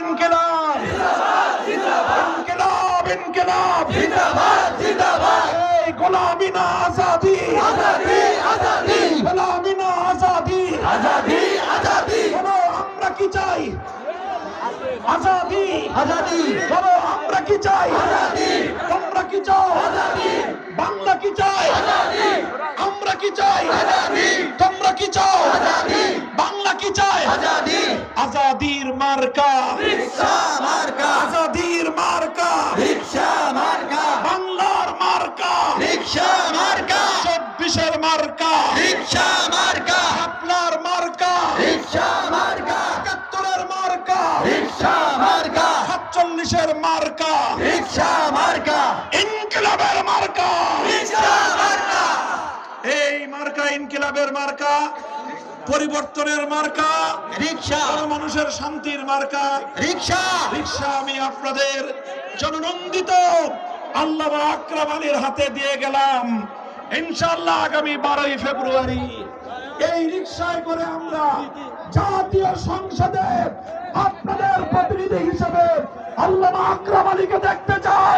ইনকিলাব ইনকিলাব ইনকিলাব এই গোলামি না আজাদি গোলামি না আজাদি বলো আমরা কি চাই আজাদি বলো আমরা কি চাই তোমরা কি চাও বাংলা কি চাই আমরা কি চাই তোমরা কি চাও বাংলা কি চায় আজাদির মার্কা আজাদির মার্কা বাংলার মার্কা 24-এর মার্কা আপনার মার্কা 71-এর মার্কা 47-এর মার্কা ইনকিলাবের মার্কা এই মার্কা ইনকিলাবের মার্কা পরিবর্তনের মার্কা মানুষের শান্তির মার্কা রিকশা আমি আপনাদের জননন্দিত আল্লামা আকরাম আলীর হাতে দিয়ে গেলাম ইনশাআল্লাহ আগামী 12ই ফেব্রুয়ারি এই রিকশায় করে আমরা জাতীয় সংসদে আপনাদের প্রতিনিধি হিসেবে আল্লামা আকরাম আলীকে দেখতে চাই